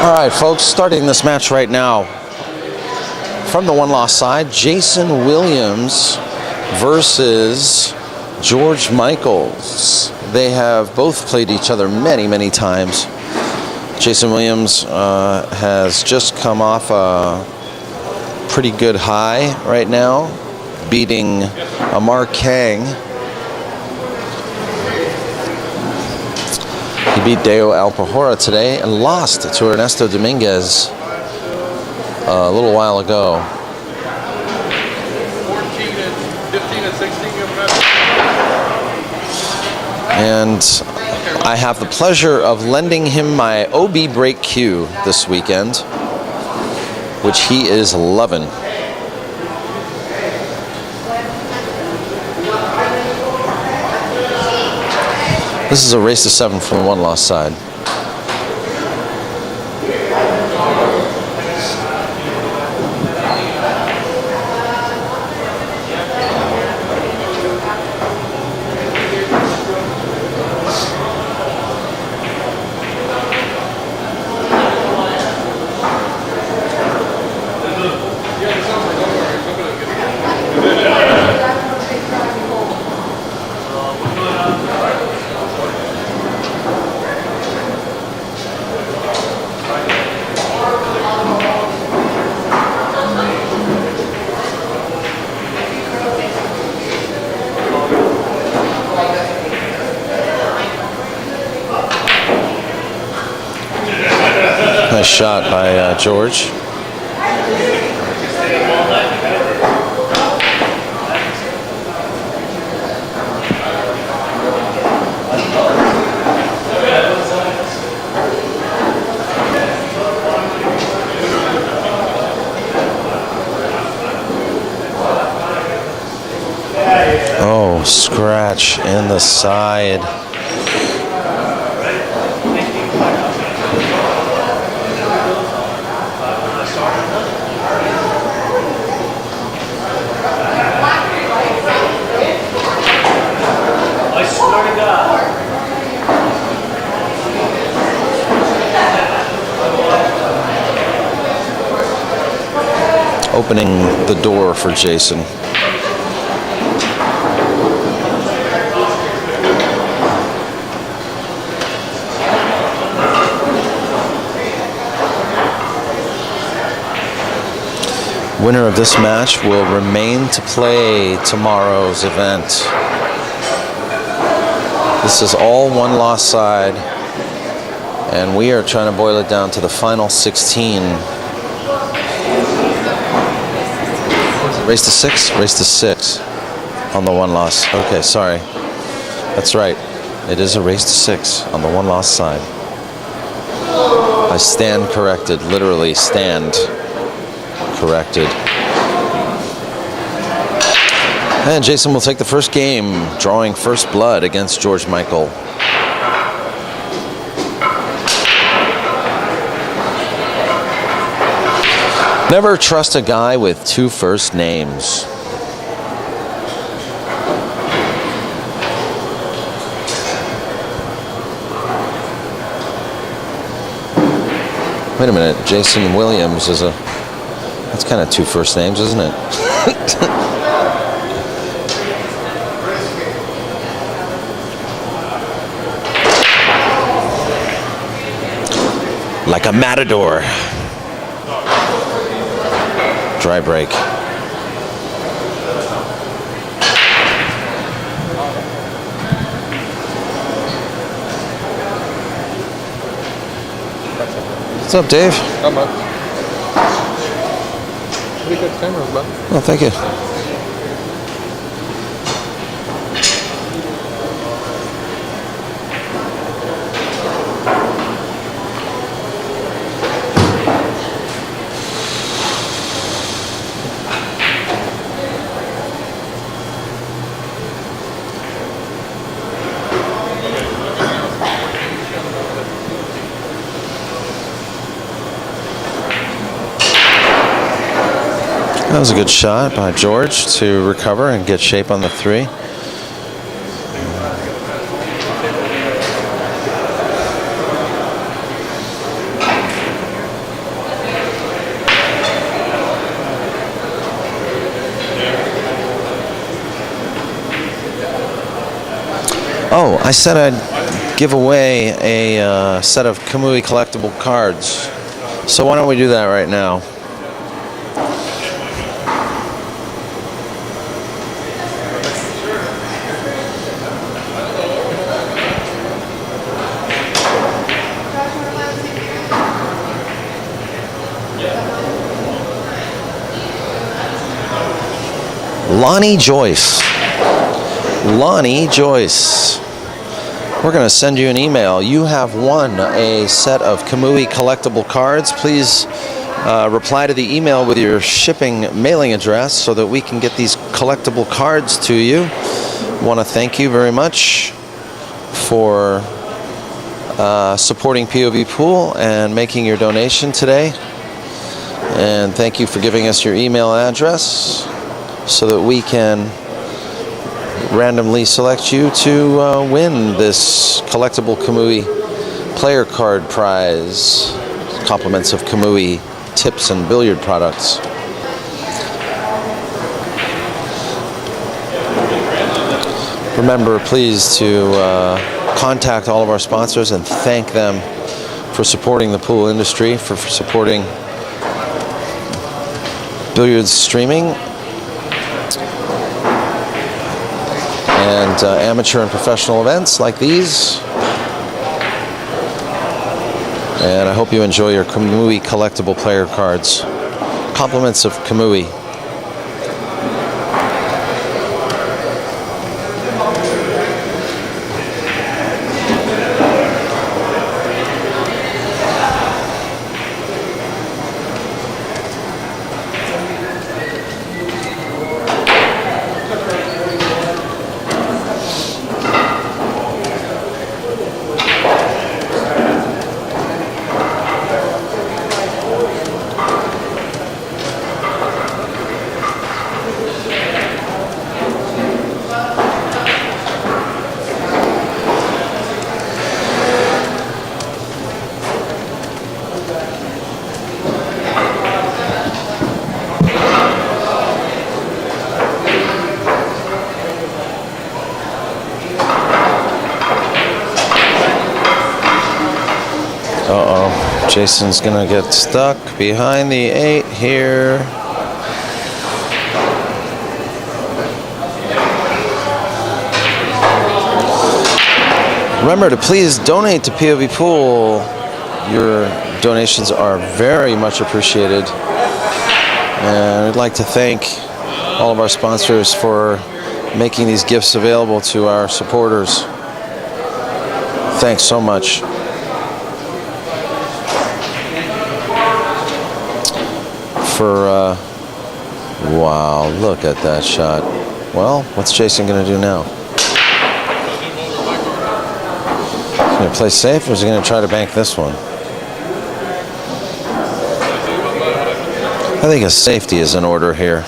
All right, folks, starting this match right now. From the one-loss side, Jason Williams versus George Michaels. They have both played each other many, many times. Jason Williams has just come off a pretty good high right now, beating Amar Kang. He beat Deo Alpahora today and lost to Ernesto Dominguez a little while ago. 14 and 15 and 16. And I have the pleasure of lending him my OB break cue this weekend, which he is loving. This is a race to 7 from the one-loss side. Nice shot by George. Oh, scratch in the side. Opening the door for Jason. Winner of this match will remain to play tomorrow's event. This is all one-loss side, and we are trying to boil it down to the final 16. Race to 6? Race to 6 on the one-loss. Okay, sorry. That's right. It is a race to 6 on the one-loss side. I stand corrected. Literally stand corrected. And Jason will take the first game, drawing first blood against George Michael. Never trust a guy with 2 first names. Wait a minute, Jason Williams is that's kind of 2 first names, isn't it? Like a matador. Dry break. What's up, Dave? How much? Pretty good cameras, bud. Oh, thank you. That was a good shot by George to recover and get shape on the 3. Oh, I said I'd give away a set of Kamui collectible cards. So why don't we do that right now? Lonnie Joyce. Lonnie Joyce. We're going to send you an email. You have won a set of Kamui collectible cards. Please reply to the email with your shipping mailing address so that we can get these collectible cards to you. Want to thank you very much for supporting POVPOOL and making your donation today. And thank you for giving us your email address so that we can randomly select you to win this collectible Kamui player card prize. Compliments of Kamui tips and billiard products. Remember, please, to contact all of our sponsors and thank them for supporting the pool industry, for supporting billiards streaming and amateur and professional events like these. And I hope you enjoy your Kamui collectible player cards. Compliments of Kamui. Jason's gonna get stuck behind the 8 here. Remember to please donate to POVPOOL. Your donations are very much appreciated. And I'd like to thank all of our sponsors for making these gifts available to our supporters. Thanks so much. Wow, look at that shot. Well, what's Jason going to do now? Is he going to play safe or is he going to try to bank this one? I think a safety is in order here.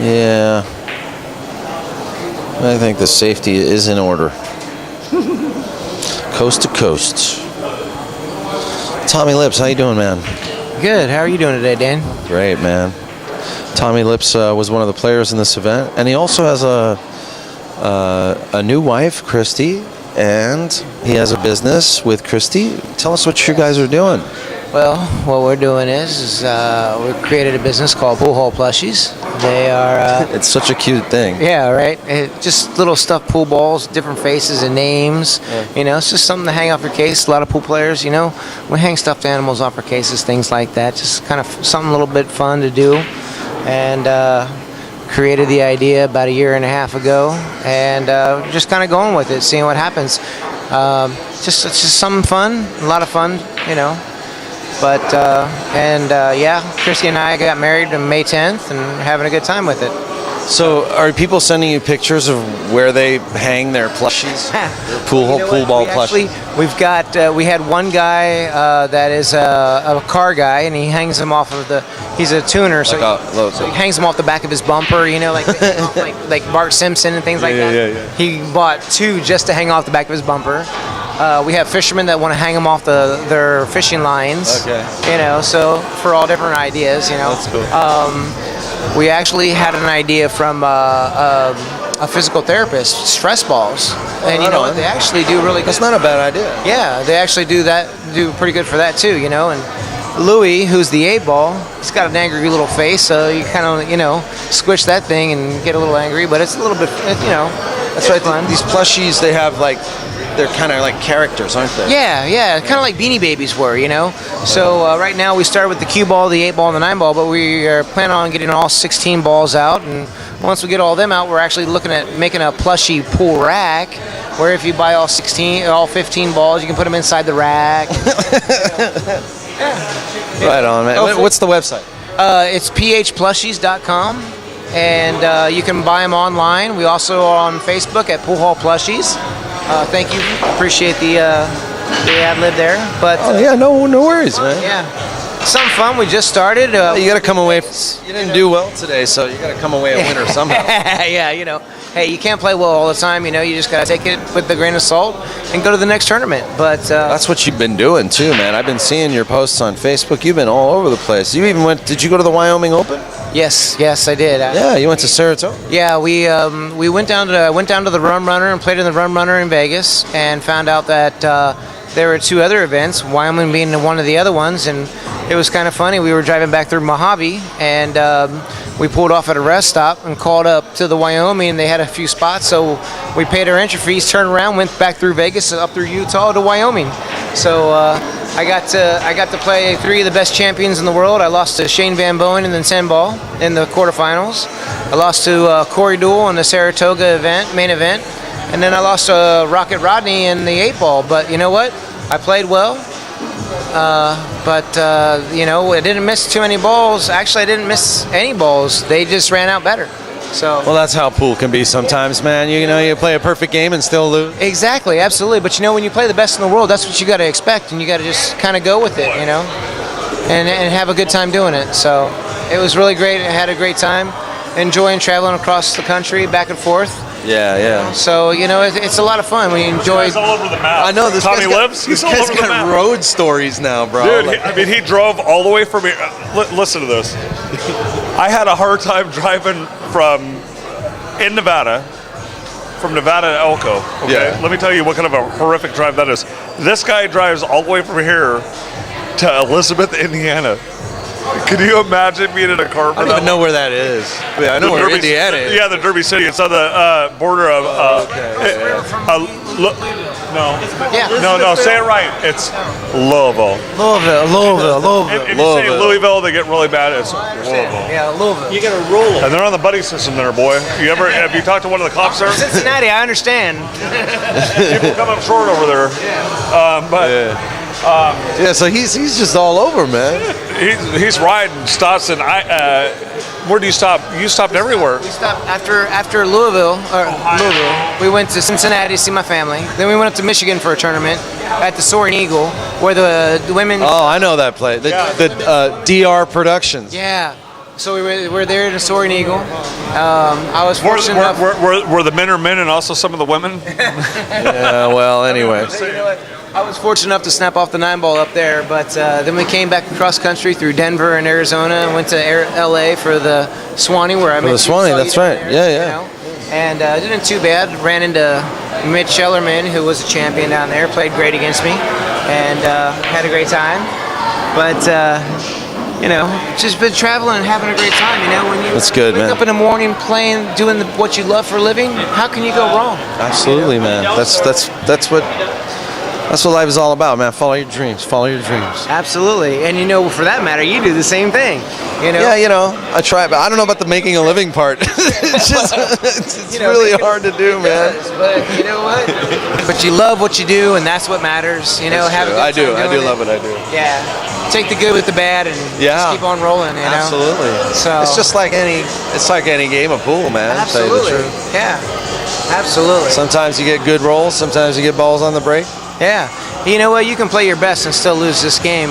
Yeah. I think the safety is in order. Coast to coast. Tommy Lips, how you doing, man? Good. How are you doing today, Dan? Great, man. Tommy Lips was one of the players in this event, and he also has a new wife, Christy, and he has a business with Christy. Tell us what you guys are doing. Well, what we're doing is we created a business called Pool Hall Plushies. They are... it's such a cute thing. Yeah, right? Just little stuffed pool balls, different faces and names. Yeah. You know, it's just something to hang off your case. A lot of pool players, you know, we hang stuffed animals off our cases, things like that. Just kind of something a little bit fun to do. And created the idea about 1.5 years ago. And just kind of going with it, seeing what happens. It's just something fun, a lot of fun, you know. But, yeah, Christy and I got married on May 10th and having a good time with it. So are people sending you pictures of where they hang their plushies? Pool ball plushies? We had one guy that is a car guy, and he hangs them off of he's a tuner, so he hangs them off the back of his bumper, you know, like Bart Simpson and things like that. Yeah. He bought 2 just to hang off the back of his bumper. We have fishermen that want to hang them off their fishing lines. Okay. You know, so for all different ideas, you know. That's cool. We actually had an idea from a physical therapist, stress balls, and you right know on. what? They actually do really good. That's not a bad idea. Yeah, they actually do pretty good for that too, you know. And Louis, who's the 8-ball, he's got an angry little face, so you kind of, you know, squish that thing and get a little angry, but it's a little bit, you know, That's right. fun. These plushies, they have like, they're kind of like characters, aren't they? Yeah, kind of like Beanie Babies were, you know. So right now we started with the cue ball, the 8-ball, and the 9-ball, but we are planning on getting all 16 balls out. And once we get all them out, we're actually looking at making a plushie pool rack, where if you buy all 15 balls, you can put them inside the rack. Right on, man. What's the website? It's phplushies.com, and you can buy them online. We also are on Facebook at Pool Hall Plushies. Thank you. Appreciate the ad lib there. But Oh yeah, no worries, man. yeah, some fun. We just started. You got to come away. You didn't do well today, so you got to come away a winner somehow. Yeah, you know, hey, you can't play well all the time. You know, you just gotta take it with a grain of salt and go to the next tournament. But That's what you've been doing too, man. I've been seeing your posts on Facebook. You've been all over the place. You even went. Did you go to the Wyoming Open? yes, I did. Yeah, you went to Saratoga. Yeah, we went down to the Rum Runner and played in the Rum Runner in Vegas, and found out that there were 2 other events, Wyoming being one of the other ones, and it was kind of funny. We were driving back through Mojave, and we pulled off at a rest stop and called up to the Wyoming, and they had a few spots, so we paid our entry fees, turned around, went back through Vegas, up through Utah to Wyoming. So I got to play 3 of the best champions in the world. I lost to Shane Van Bowen in the 10-ball in the quarterfinals. I lost to Corey Deuel in the Saratoga main event, and then I lost to Rocket Rodney in the 8-ball. But you know what? I played well. But you know, I didn't miss too many balls. Actually, I didn't miss any balls. They just ran out better. So Well, that's how pool can be sometimes, man. You know, you play a perfect game and still lose. exactly, absolutely. But you know, when you play the best in the world, that's what you got to expect, and you got to just kind of go with it, you know, and have a good time doing it. So it was really great. I had a great time, enjoying traveling across the country, back and forth. Yeah. So you know, it's a lot lot of fun. We enjoy. He's all over the map. I know this Tommy guy's got, Lips. He's this all guy's over the got map. road stories now, bro. Dude, Like- I mean, he drove all the way from here. Listen to this. I had a hard time driving from Nevada to Elko. Okay, Yeah. let me tell you what kind of a horrific drive that is. This guy drives all the way from here to Elizabeth, Indiana. Can you imagine being in a car? I don't even know where that is. Yeah, I know where Indiana is. Yeah, the Derby City. It's on the border of. No. Say it right. It's Louisville. Louisville. If you say Louisville, they get really mad. It's Louisville. Yeah, Louisville. You gotta roll it. And they're on the buddy system there, boy. Have you talked to one of the cops there? Cincinnati, I understand. People come up short over there. Yeah, so he's just all over, man. He's riding, stops, and where do you stop? You stopped everywhere. We stopped after Louisville. We went to Cincinnati to see my family. Then we went up to Michigan for a tournament at the Soaring Eagle, where the women. Oh, I know that place. The DR Productions. Yeah. So we were there in the Soaring Eagle. I was fortunate enough. Were the men are men and also some of the women? Yeah, well, anyway. You know what? I was fortunate enough to snap off the 9-ball up there, but then we came back across country through Denver and Arizona and went to LA for the Swanee, where I met the Swanee, saw you that's down right. there, Yeah. you know? And didn't too bad. Ran into Mitch Ellerman, who was a champion down there, played great against me, and had a great time. But you know, just been traveling and having a great time. You know, when you That's good, wake man. up in the morning playing, doing what you love for a living, how can you go wrong? Absolutely, man. That's what life is all about, man. Follow your dreams. Follow your dreams. Absolutely, and you know, for that matter, you do the same thing. You know. Yeah, you know, I try, but I don't know about the making a living part. It's just, it's You know, really it hard to do, man. does, but you know what? But you love what you do, and that's what matters. You know, That's have a true. good I do. time I do doing love what I do. Yeah, take the good with the bad, and just keep on rolling. You know. Absolutely. So It's just like any game of pool, man. To tell you the absolutely. truth. Yeah. Absolutely. Sometimes you get good rolls. Sometimes you get balls on the break. Yeah. You know what? You can play your best and still lose this game,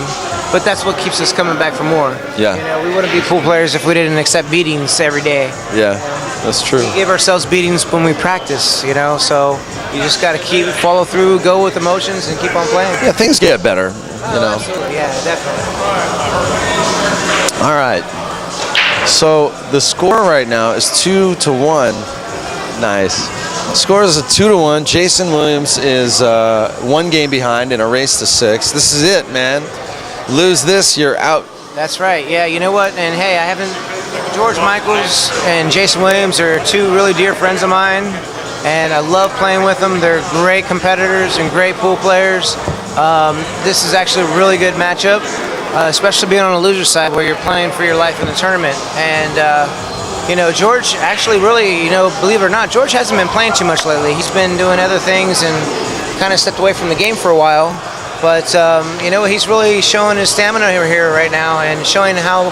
but that's what keeps us coming back for more. Yeah. You know, we wouldn't be pool players if we didn't accept beatings every day. Yeah, that's true. We give ourselves beatings when we practice, you know, so you just got to follow through, go with emotions, and keep on playing. Yeah, things get better, you know. Absolutely. Yeah, definitely. All right. So the score right now is 2-1 Nice. Score is a 2-1. Jason Williams is 1 game behind in a race to 6. This is it, man. Lose this, you're out. That's right. Yeah, you know what? And hey, George Michaels and Jason Williams are 2 really dear friends of mine, and I love playing with them. They're great competitors and great pool players. This is actually a really good matchup, especially being on the loser side where you're playing for your life in the tournament. And George actually really, believe it or not, George hasn't been playing too much lately. He's been doing other things and kind of stepped away from the game for a while. But, he's really showing his stamina here right now and showing how,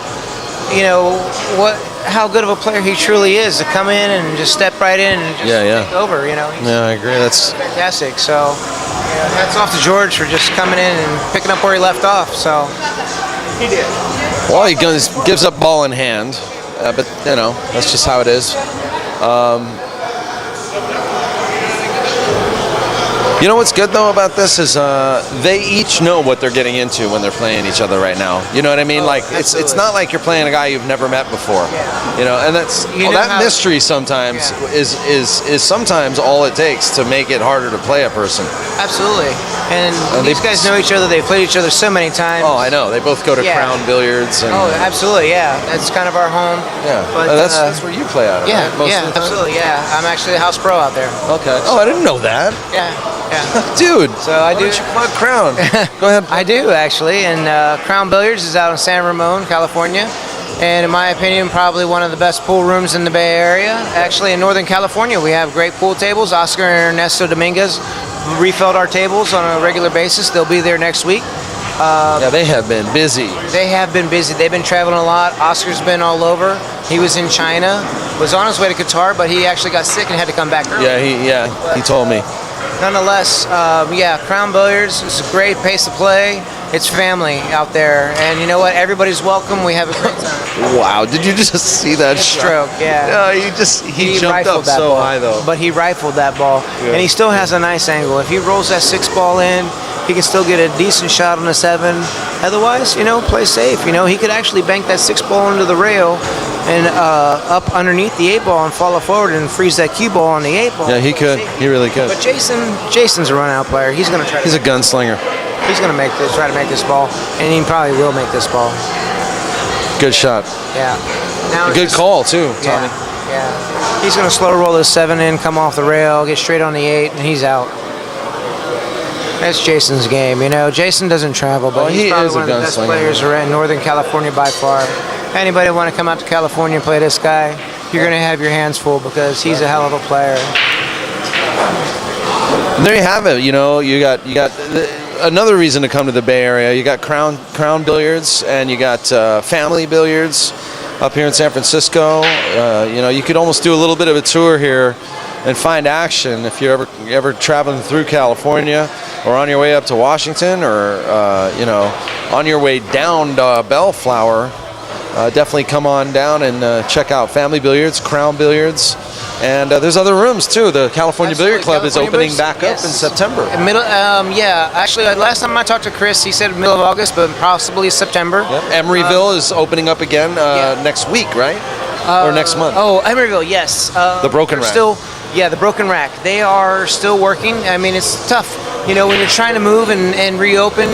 how good of a player he truly is to come in and just step right in and just take over, Yeah, I agree. That's fantastic. So, hats off to George for just coming in and picking up where he left off. So, he did. Well, he gives up ball in hand, but, that's just how it is. You know what's good though about this is they each know what they're getting into when they're playing each other right now. You know what I mean? Like it's not like you're playing a guy you've never met before. Yeah. And that's that mystery sometimes is sometimes all it takes to make it harder to play a person. Absolutely. And these guys know each other. They've played each other so many times. Oh, I know. They both go to Crown Billiards. And, absolutely. Yeah, that's kind of our home. Yeah, but that's where you play out of. Yeah, right? Most of the time? Absolutely. Yeah, I'm actually a house pro out there. Okay. Oh, I didn't know that. Yeah. Dude, so I do. Why don't you plug Crown? Go ahead. I do actually, and Crown Billiards is out in San Ramon, California, and in my opinion, probably one of the best pool rooms in the Bay Area. Actually, in Northern California, we have great pool tables. Oscar and Ernesto Dominguez refilled our tables on a regular basis. They'll be there next week. They have been busy. They have been busy. They've been traveling a lot. Oscar's been all over. He was in China, was on his way to Qatar, but he actually got sick and had to come back early. He told me. Nonetheless, Crown Billiards is a great pace to play. It's family out there, and you know what? Everybody's welcome. We have a great time. Wow! Did you just see that stroke? Yeah. No, he jumped up so high though. But he rifled that ball, and he still has a nice angle. If he rolls that 6 ball in, he can still get a decent shot on a 7. Otherwise, play safe. He could actually bank that 6 ball into the rail and up underneath the 8 ball and follow forward and freeze that cue ball on the 8 ball. Yeah, he could. He really could. But Jason's a run-out player. He's going to try. He's a gunslinger. He's going to try to make this ball, and he probably will make this ball. Good shot. Yeah. Now good call too, Tommy. Yeah. He's going to slow roll this 7 in, come off the rail, get straight on the 8, and he's out. That's Jason's game. Jason doesn't travel, but he's probably one of the best players around Northern California by far. Anybody want to come out to California and play this guy, you're going to have your hands full because he's a hell of a player. There you have it. You got another reason to come to the Bay Area. You got Crown Billiards and you got Family Billiards up here in San Francisco. You could almost do a little bit of a tour here and find action if you're ever traveling through California or on your way up to Washington or on your way down to Bellflower. Definitely come on down and check out Family Billiards, Crown Billiards, and there's other rooms too. The California Billiard Club is opening back up in September. Actually, last time I talked to Chris, he said middle of August, but possibly September. Yep. Emeryville is opening up again next week, right? Or next month? Oh, Emeryville, yes. The Broken Rack. The Broken Rack. They are still working. I mean, it's tough. When you're trying to move and reopen,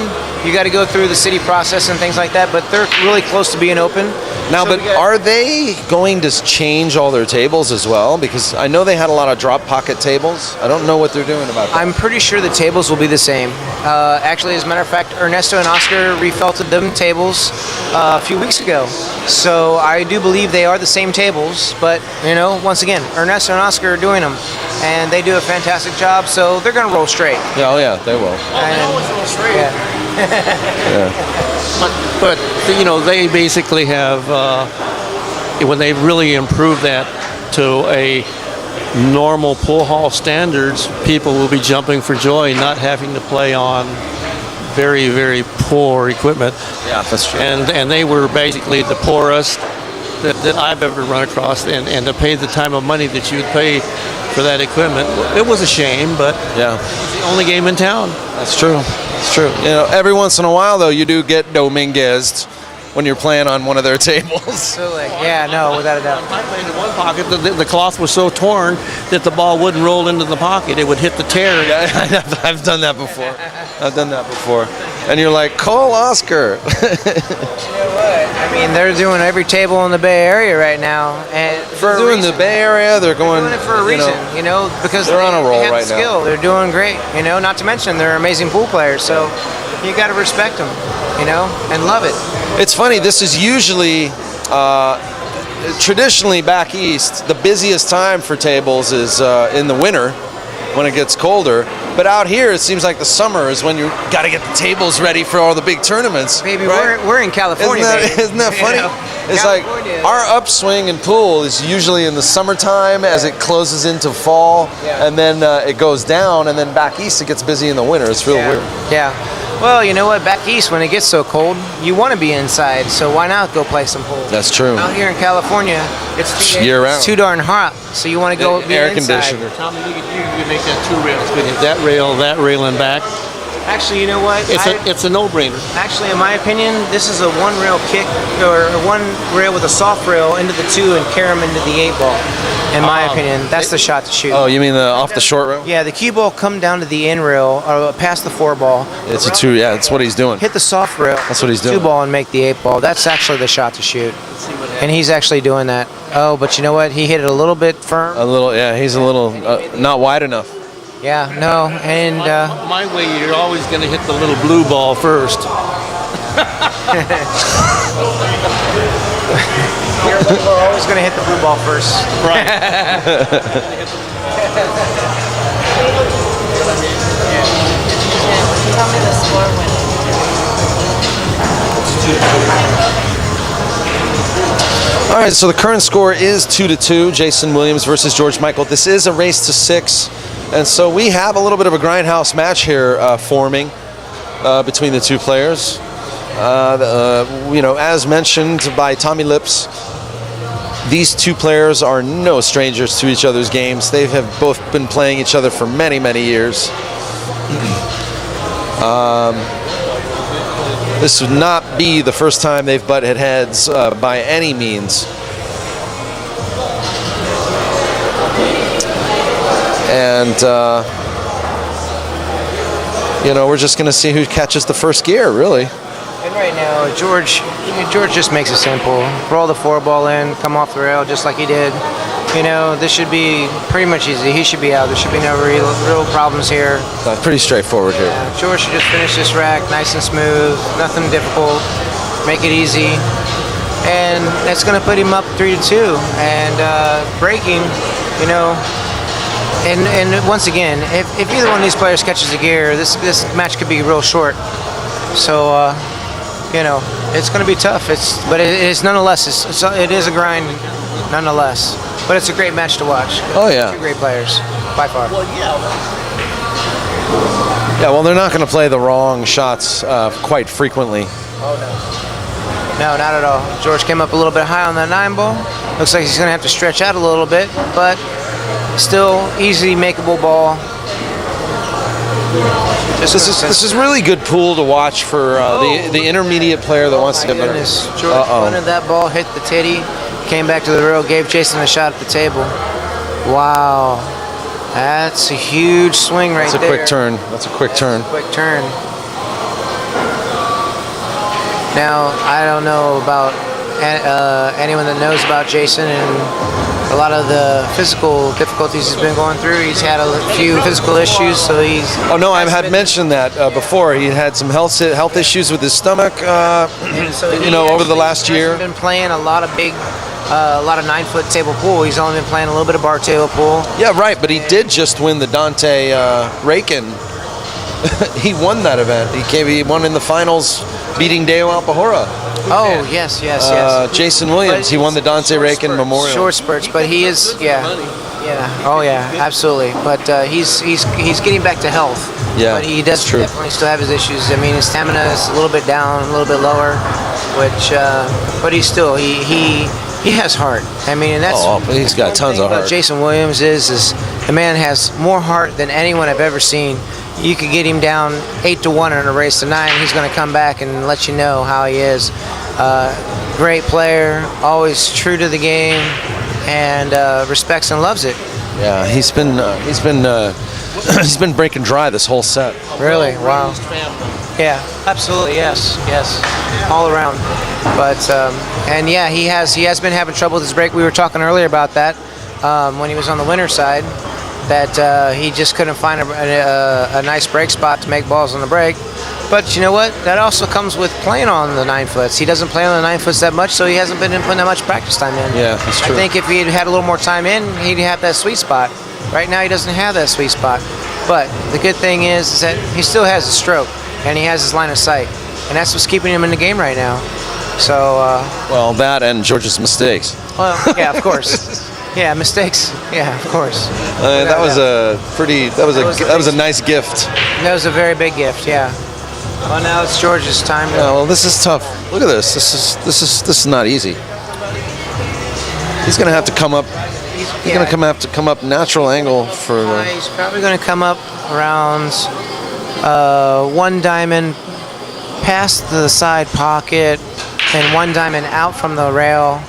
you got to go through the city process and things like that, but they're really close to being open. Now, but are they going to change all their tables as well? Because I know they had a lot of drop pocket tables. I don't know what they're doing about that. I'm pretty sure the tables will be the same. Actually, as a matter of fact, Ernesto and Oscar refelted them tables a few weeks ago. So I do believe they are the same tables, but, once again, Ernesto and Oscar are doing them. And they do a fantastic job, so they're going to roll straight. Yeah, they will. They always roll straight. Yeah. But they basically have, when they really improved that to a normal pool hall standards, people will be jumping for joy not having to play on very, very poor equipment. Yeah, that's true. And they were basically the poorest that I've ever run across, and to pay the time of money that you would pay for that equipment, it was a shame, but it's the only game in town. That's true. It's true. Every once in a while, though, you do get Dominguez when you're playing on one of their tables. Absolutely. Yeah, no, without a doubt. I played in one pocket, the cloth was so torn that the ball wouldn't roll into the pocket. It would hit the tear. I've done that before. And you're like, call Oscar. You know what? I mean, they're doing every table in the Bay Area right now, and They're doing the Bay Area. They're going. They're doing it for a reason, because they're on a roll they have right the now. skill. They're doing great, not to mention they're amazing pool players. So you got to respect them, and love it. It's funny. This is usually, traditionally back east, the busiest time for tables is in the winter when it gets colder. But out here, it seems like the summer is when you got to get the tables ready for all the big tournaments. Baby, right? we're in California. Isn't that funny? It's California. like our upswing in pool is usually in the summertime as it closes into fall, and then it goes down, and then back east it gets busy in the winter. It's real weird. Yeah. Well, you know what? Back east, when it gets so cold, you want to be inside. So why not go play some pool? That's true. Out here in California, it's year-round. It's too darn hot. So you want to go be Air inside. conditioner. Tommy, you could make that 2 rails. We hit that rail and back. Actually, you know what? It's a no-brainer. Actually, in my opinion, this is a one rail kick or one rail with a soft rail into the 2 and carry them into the 8 ball. In my opinion, that's the shot to shoot. Oh, you mean off the short rail? Yeah, the cue ball come down to the in rail or past the 4 ball. It's a 2. Yeah, that's what he's doing. Hit the soft rail. That's what he's doing. 2 ball and make the 8 ball. That's actually the shot to shoot. And he's actually doing that. Oh, but you know what? He hit it a little bit firm. A little, yeah. He's a little not wide enough. Yeah, no, and My way, you're always going to hit the little blue ball first. we're always going to hit the blue ball first. Right. Tell me the score when. All right, so the current score is 2-2. Jason Williams versus George Michael. This is a race to 6, and so we have a little bit of a grindhouse match here forming between the two players. As mentioned by Tommy Lips, these two players are no strangers to each other's games. They have both been playing each other for many, many years. This would not be the first time they've butted heads by any means. And, we're just going to see who catches the first gear, really. And right now, George just makes it simple. Roll the 4 ball in, come off the rail just like he did. This should be pretty much easy. He should be out. There should be no real problems here. Pretty straightforward here. George should just finish this rack nice and smooth, nothing difficult. Make it easy. And that's going to put him up 3-2. And breaking, and once again, if either one of these players catches a gear, this match could be real short. So, it's going to be tough. But it's nonetheless, it is a grind nonetheless. But it's a great match to watch. Oh, yeah. 2 great players, by far. Yeah, well, they're not going to play the wrong shots quite frequently. Oh, no. No, not at all. George came up a little bit high on that 9 ball. Looks like he's going to have to stretch out a little bit, but still easy, makeable ball. This is really good pool to watch for the intermediate player that wants to get better. George wanted that ball, hit the titty, came back to the rail, gave Jason a shot at the table. Wow. That's a huge swing right there. That's a quick turn. That's a quick turn. Quick turn. Now, I don't know about anyone that knows about Jason and a lot of the physical difficulties he's been going through. He's had a few physical issues, so he's... Oh, no, I had mentioned that before. He had some health issues with his stomach, over the last year. He's been playing a lot of 9-foot table pool. He's only been playing a little bit of bar table pool. Yeah, right, but he did just win the Dante Rakin. He won that event. He won in the finals, beating Deo Alpahora. Oh, yes. Jason Williams, he won the Dante Rakin Memorial. Short spurts, but he is, yeah. Oh, yeah, absolutely. But he's getting back to health. Yeah, but he does definitely still have his issues. I mean, his stamina is a little bit down, a little bit lower, but he's still, he has heart. I mean, and that's he's got tons of heart. Jason Williams is the man has more heart than anyone I've ever seen. You could get him down 8-1 in a race to 9. He's going to come back and let you know how he is. Great player, always true to the game, and respects and loves it. Yeah, he's been he's been breaking dry this whole set. Really? Wow. Yeah, absolutely. Yes, all around. But and yeah, he has been having trouble with his break. We were talking earlier about that when he was on the winner side, that he just couldn't find a nice break spot to make balls on the break. But you know what? That also comes with playing on the 9-foots. He doesn't play on the 9-foots that much, so he hasn't been putting that much practice time in. Yeah, that's true. I think if he had a little more time in, he'd have that sweet spot. Right now, he doesn't have that sweet spot. But the good thing is that he still has a stroke, and he has his line of sight, and that's what's keeping him in the game right now. So. Well, that and George's mistakes. Well, yeah, of course. Yeah, mistakes. Yeah, of course. That was a nice gift. That was a very big gift. Yeah. Well, now it's George's time. Yeah, well, this is tough. Look at this. This is not easy. He's gonna have to come up. He's gonna have to come up natural angle for the. He's probably gonna come up around one diamond past the side pocket and one diamond out from the rail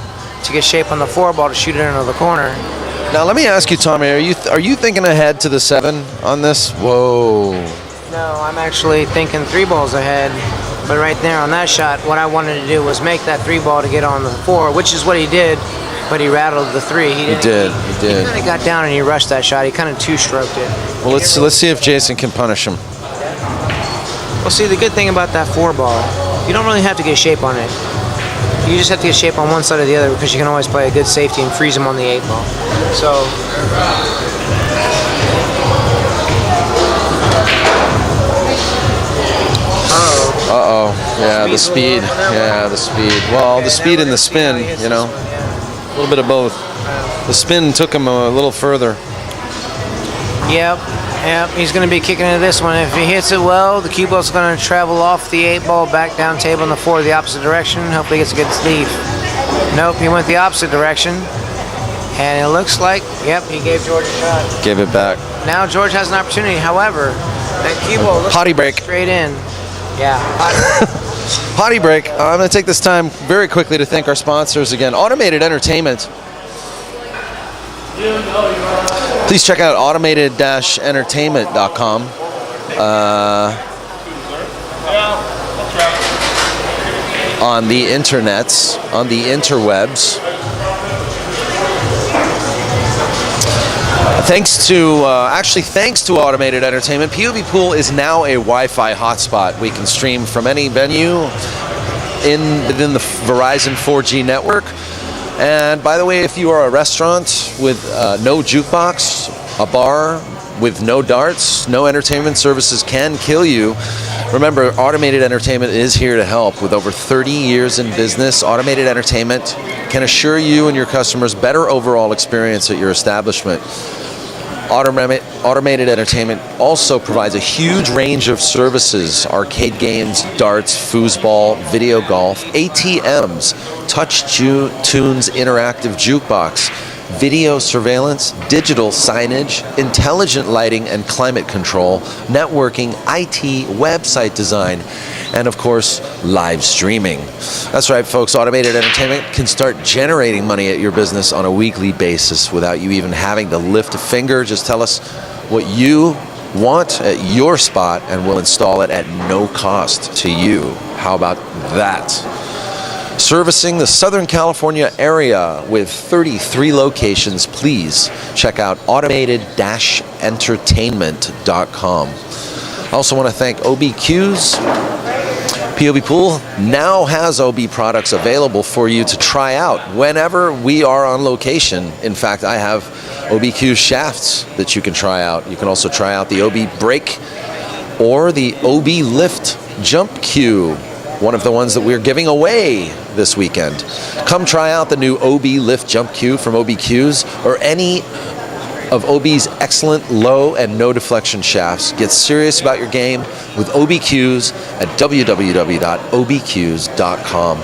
to get shape on the 4-ball to shoot it into the corner. Now let me ask you, Tommy. Are you thinking ahead to the 7 on this? Whoa. No, I'm actually thinking 3 balls ahead. But right there on that shot, what I wanted to do was make that 3-ball to get on the 4, which is what he did. But he rattled the 3. He did. He kind of got down and he rushed that shot. He kind of two-stroked it. Well, let's see if Jason can punish him. Well, see, the good thing about that 4-ball, you don't really have to get shape on it. You just have to get shape on one side or the other because you can always play a good safety and freeze him on the 8-ball. So. Yeah, the speed. Yeah, the speed. Well, the speed and the spin, you know. A little bit of both. The spin took him a little further. Yep, he's going to be kicking into this one. If he hits it well, the cue ball's going to travel off the 8-ball back down table in the 4 the opposite direction. Hopefully he gets a good sleeve. Nope, he went the opposite direction. And it looks like, yep, he gave George a shot. Gave it back. Now George has an opportunity. However, that cue ball looks potty break straight in. Yeah. Potty break. I'm going to take this time very quickly to thank our sponsors again. Automated Entertainment. Please check out automated-entertainment.com. On the internets, on the interwebs. Thanks to Automated Entertainment, POVPOOL is now a Wi-Fi hotspot. We can stream from any venue within the Verizon 4G network. And by the way, if you are a restaurant with no jukebox, a bar with no darts, no entertainment services can kill you. Remember, Automated Entertainment is here to help. With over 30 years in business, Automated Entertainment can assure you and your customers better overall experience at your establishment. Automated Entertainment also provides a huge range of services: arcade games, darts, foosball, video golf, ATMs, touch tunes, interactive jukebox, video surveillance, digital signage, intelligent lighting and climate control, networking, IT, website design, and of course, live streaming. That's right, folks. Automated Entertainment can start generating money at your business on a weekly basis without you even having to lift a finger. Just tell us what you want at your spot and we'll install it at no cost to you. How about that? Servicing the Southern California area with 33 locations. Please check out automated-entertainment.com. I also want to thank OBQs. POVPOOL now has OB products available for you to try out whenever we are on location. In fact, I have OBQ shafts that you can try out. You can also try out the OB brake or the OB lift jump cue, one of the ones that we're giving away this weekend. Come try out the new OB lift jump cue from OBQs or any of OB's excellent low and no deflection shafts. Get serious about your game with OBQs at www.obqs.com.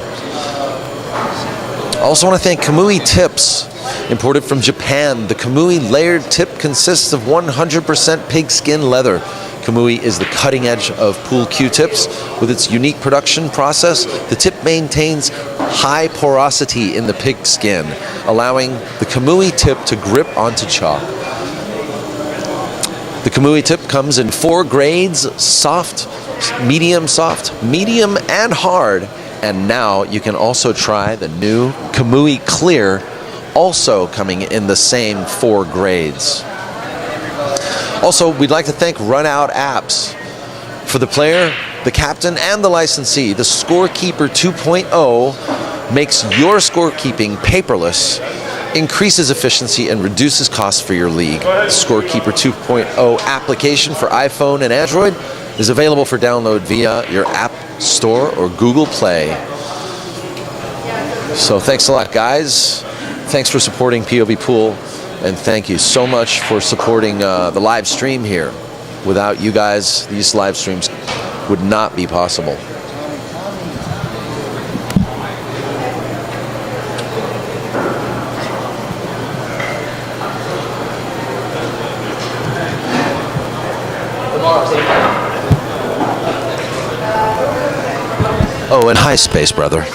I also want to thank Kamui Tips. Imported from Japan, the Kamui layered tip consists of 100% pigskin leather, Kamui is the cutting edge of pool Q-tips. With its unique production process, the tip maintains high porosity in the pig skin, allowing the Kamui tip to grip onto chalk. The Kamui tip comes in 4 grades: soft, medium, and hard. And now you can also try the new Kamui Clear, also coming in the same 4 grades. Also, we'd like to thank Runout Apps. For the player, the captain, and the licensee, the Scorekeeper 2.0 makes your scorekeeping paperless, increases efficiency, and reduces costs for your league. The Scorekeeper 2.0 application for iPhone and Android is available for download via your App Store or Google Play. So thanks a lot, guys. Thanks for supporting POVPOOL, and thank you so much for supporting the live stream here. Without you guys, these live streams would not be possible. Oh, and high space, brother.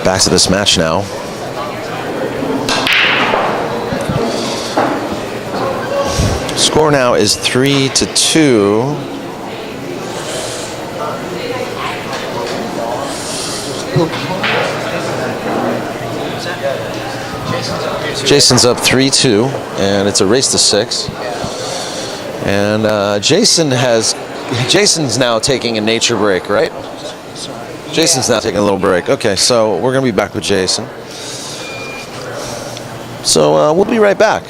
Back to this match now. Score now is 3-2. Jason's up 3-2, and it's a race to 6. And Jason's now taking a nature break, right? Jason's now taking a little break. Okay, so we're going to be back with Jason. So we'll be right back.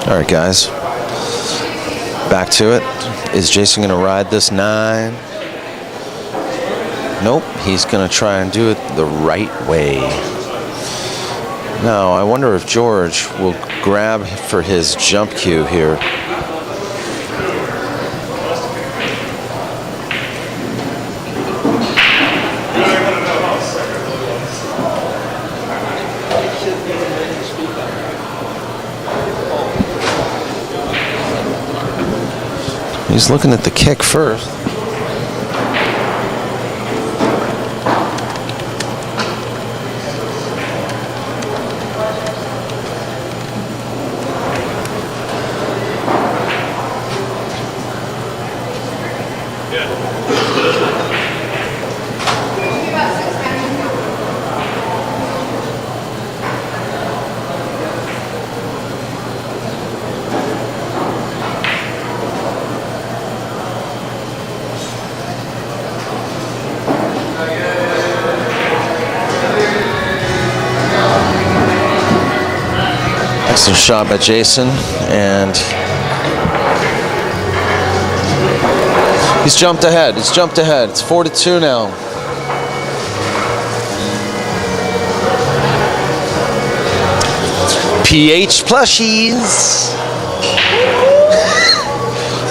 All right, guys, back to it. Is Jason going to ride this 9? Nope, he's going to try and do it the right way. Now, I wonder if George will grab for his jump cue here. He's looking at the kick first. Excellent shot by Jason, and he's jumped ahead. It's 4-2 now. PH plushies.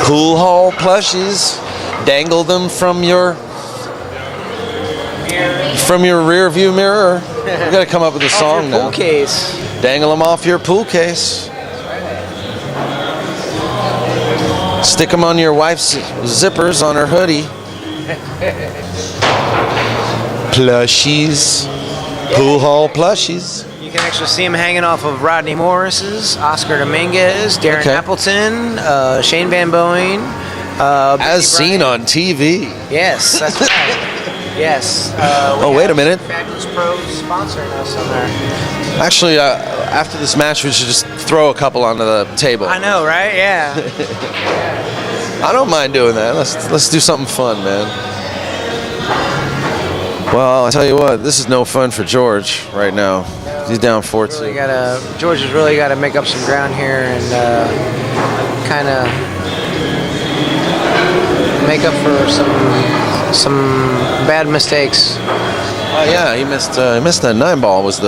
Pool Hall plushies. Dangle them from your rear view mirror. We gotta come up with a song now. Pool case. Dangle them off your pool case. Stick them on your wife's zippers on her hoodie. Plushies. Pool hall plushies. You can actually see him hanging off of Rodney Morris's, Oscar Dominguez, Darren Okay. Appleton, Shane Van Boeing. As seen on TV. Yes, that's right. Yes. Oh, wait a minute. Fabulous Pros sponsoring us on there. Actually, after this match, we should just throw a couple onto the table. I know, right? Yeah. I don't mind doing that. Let's do something fun, man. Well, I tell you what, this is no fun for George right now. He's down 4-2. George has really got to make up some ground here and kind of make up for some bad mistakes. Oh yeah, he missed that 9-ball was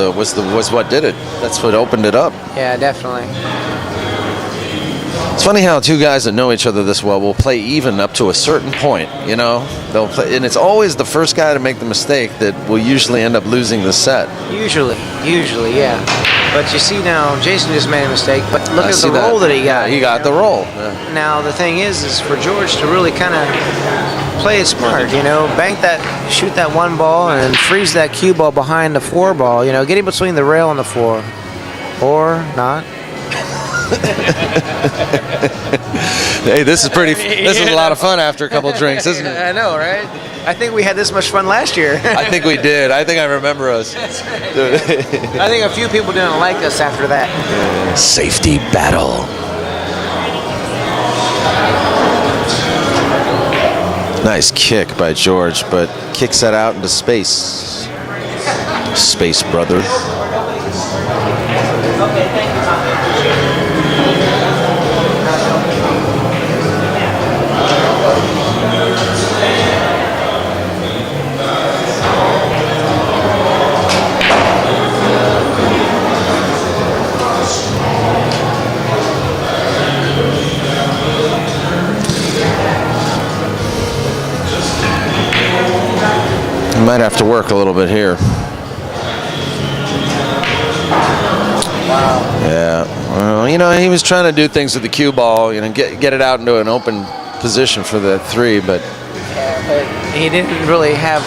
what did it. That's what opened it up. Yeah, definitely. It's funny how two guys that know each other this well will play even up to a certain point, you know? They'll play, and it's always the first guy to make the mistake that will usually end up losing the set. Usually, yeah. But you see now, Jason just made a mistake, but look at the roll that he got. Yeah, he got the roll. Yeah. Now, the thing is for George to really kind of play it smart, you know, shoot that 1 ball and freeze that cue ball behind the 4 ball, you know, get him between the rail and the 4. Or not. Hey, this is a lot of fun after a couple of drinks, isn't it? I know, right? I think we had this much fun last year. I think we did. I think I remember us. I think a few people didn't like us after that. Safety battle. Nice kick by George, but kicks that out into space. Space brother. Okay, thank you, Tom. Might have to work a little bit here. Wow. Yeah. Well, you know, he was trying to do things with the cue ball, you know, get it out into an open position for the 3, but he didn't really have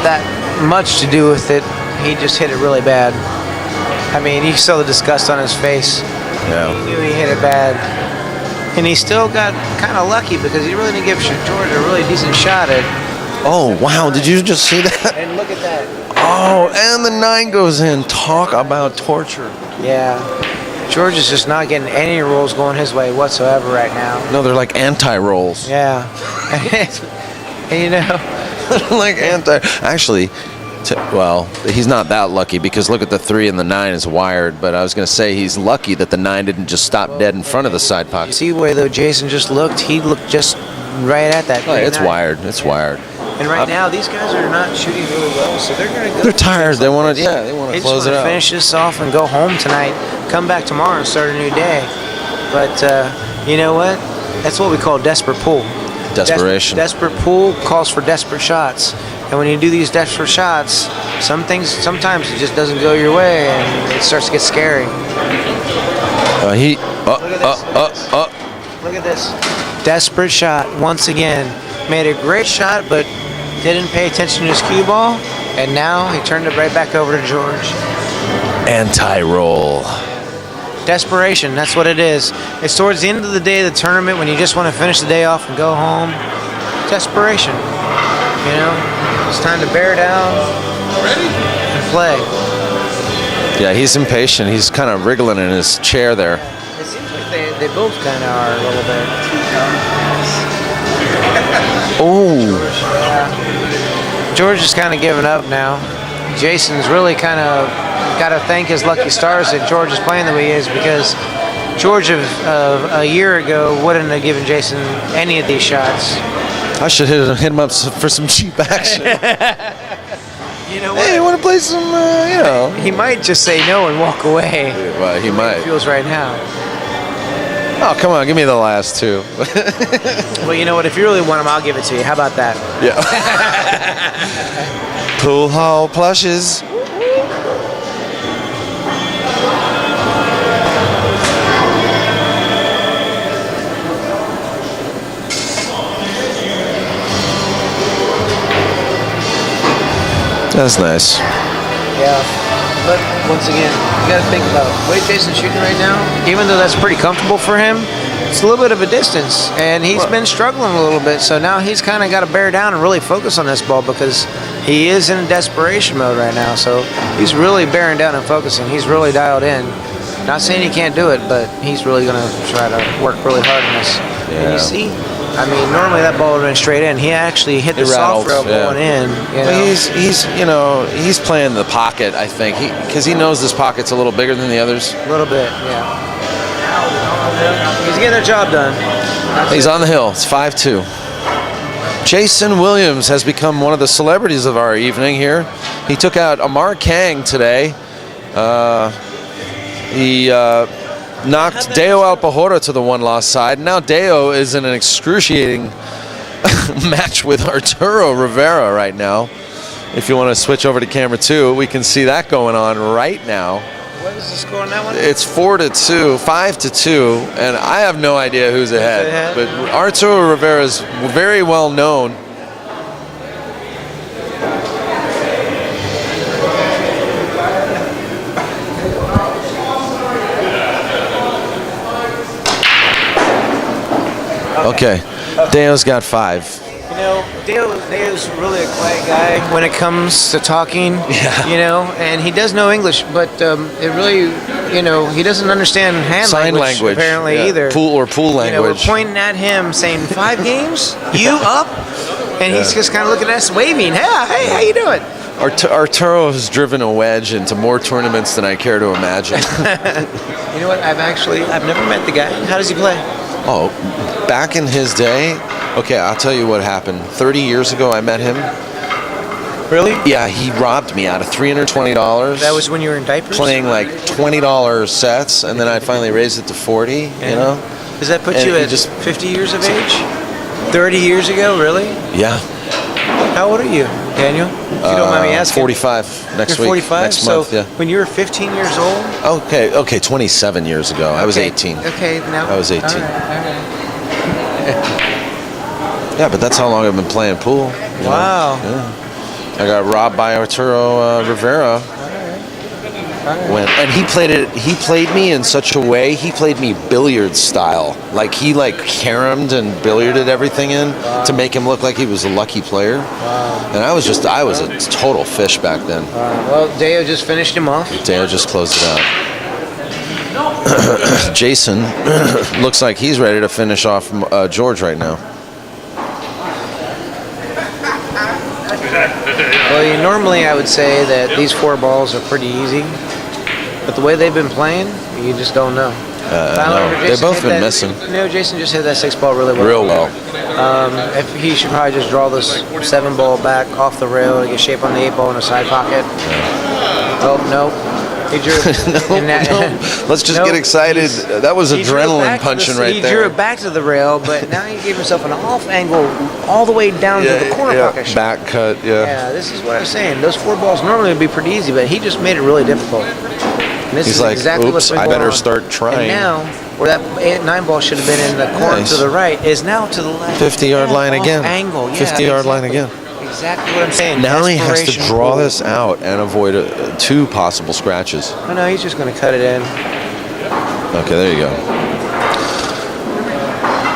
that much to do with it. He just hit it really bad. I mean, you saw the disgust on his face. yeah. He knew he hit it bad. And he still got kind of lucky because he really didn't give George a really decent shot at. Oh, wow. Did you just see that? And look at that. Oh, and the 9 goes in. Talk about torture. Yeah. George is just not getting any rolls going his way whatsoever right now. No, they're like anti-rolls. Yeah. And you know. Like Actually, well, he's not that lucky because look at the 3 and the 9 is wired. But I was going to say he's lucky that the 9 didn't just stop dead in front of the side You pocket. see the way though Jason just looked? He looked just right at that. Oh, it's 9. wired. It's wired. And right now these guys are not shooting really well, so they're going to go. They're tired. They want to. Yeah, they want to close it They just want to out. finish this off and go home tonight. Come back tomorrow and start a new day. But you know what? That's what we call desperate pool. Desperation. Desperate pool calls for desperate shots. And when you do these desperate shots, sometimes it just doesn't go your way and it starts to get scary. Look at this. Desperate shot once again. Made a great shot, but didn't pay attention to his cue ball. And now he turned it right back over to George. Anti-roll. Desperation, that's what it is. It's towards the end of the day of the tournament when you just want to finish the day off and go home. Desperation. You know, it's time to bear down and play. Yeah, he's impatient. He's kind of wriggling in his chair there. It seems like they both kind of are a little bit. Oh. George is kind of giving up now. Jason's really kind of got to thank his lucky stars that George is playing the way he is because George of a year ago wouldn't have given Jason any of these shots. I should hit him up for some cheap action. You know what? Hey, you want to play some, you know? He might just say no and walk away. Well, he might. It feels right now. Oh, come on, give me the last 2. Well, you know what? If you really want them, I'll give it to you. How about that? Yeah. Pool hall plushes. That's nice. Yeah. But once again, you got to think about the way Jason's shooting right now. Even though that's pretty comfortable for him, it's a little bit of a distance, and he's been struggling a little bit. So now he's kind of got to bear down and really focus on this ball because he is in desperation mode right now. So he's really bearing down and focusing. He's really dialed in. Not saying he can't do it, but he's really going to try to work really hard on this. Yeah. And you see, I mean, normally that ball would have been straight in. He actually hit the soft rail going in. Well, he's playing the pocket, I think, because he knows this pocket's a little bigger than the others. A little bit, yeah. He's getting the job done. He's on the hill. It's 5-2. Jason Williams has become one of the celebrities of our evening here. He took out Amar Kang today. He knocked Deo Alpajora to the one-loss side. Now Deo is in an excruciating match with Arturo Rivera right now. If you want to switch over to camera 2, we can see that going on right now. What is the score on that one? It's 4-2, 5-2, and I have no idea who's ahead. But Arturo Rivera is very well known. Okay, Deo's got 5. You know, Deo's really a quiet guy when it comes to talking. Yeah. You know, and he does know English, but it really, you know, he doesn't understand Sign language apparently either. Pool language. You know, we're pointing at him saying 5 games, you up, and he's just kind of looking at us, waving. Hey, how you doing? Arturo has driven a wedge into more tournaments than I care to imagine. You know what? I've never met the guy. How does he play? Oh, back in his day, okay, I'll tell you what happened. 30 years ago, I met him. Really? Yeah, he robbed me out of $320. That was when you were in diapers? Playing like $20 sets, and then I finally raised it to 40, you know? Does that put And you he at just- 50 years of age? 30 years ago, really? Yeah. How old are you, Daniel? If you don't mind me asking. 45 next You're week. 45? Next So month, yeah. when you were 15 years old? Okay, 27 years ago. I was 18. Okay, now. I was 18. All right. Yeah, but that's how long I've been playing pool. you know? Wow. Yeah. I got robbed by Arturo Rivera. And he played me in such a way. He played me billiard style. Like he caromed and billiarded everything in to make him look like he was a lucky player. Wow. And I was a total fish back then. Well, Deo just finished him off. Deo just closed it out. Jason looks like he's ready to finish off George right now. Well, normally I would say that these 4 balls are pretty easy. But the way they've been playing, you just don't know. No, they've both been missing. Jason just hit that 6 ball really well. Real well. If he should probably just draw this 7 ball back off the rail to get shape on the 8 ball in a side pocket. Oh, no. He drew no. Let's just get excited. That was adrenaline punching right there. He drew it back to the rail, but now he gave himself an off angle all the way down to the corner pocket shot. Back cut, Yeah, this is what I was saying. Those 4 balls normally would be pretty easy, but he just made it really difficult. And this He's is like, exactly what's oops, been I going better on. start trying. And now, where that 9 ball should have been in the corner to the right, is now to the left. 50-yard line off again. Angle. Yeah, 50-yard line again. Exactly what I'm saying. Now he has to Desperation draw pool. this out and avoid 2 possible scratches. Oh, no, he's just going to cut it in. Okay, there you go.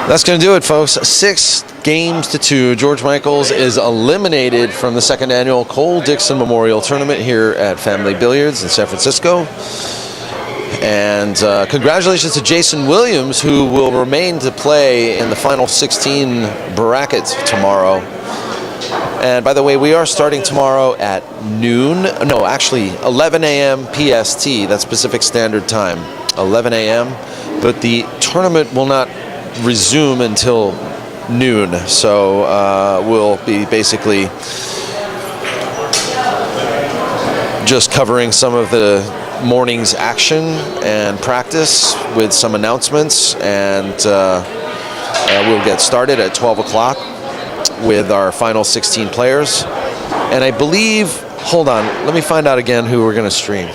That's going to do it, folks. 6 games to 2. George Michaels is eliminated from the 2nd annual Cole Dickson Memorial Tournament here at Family Billiards in San Francisco. And congratulations to Jason Williams, who will remain to play in the final 16 bracket tomorrow. And by the way, we are starting tomorrow at noon. No, actually 11 a.m. PST. That's Pacific Standard Time. 11 a.m. But the tournament will not resume until noon. So we'll be basically just covering some of the morning's action and practice with some announcements. And we'll get started at 12 o'clock. With our final 16 players. And I believe, hold on, let me find out again who we're going to stream.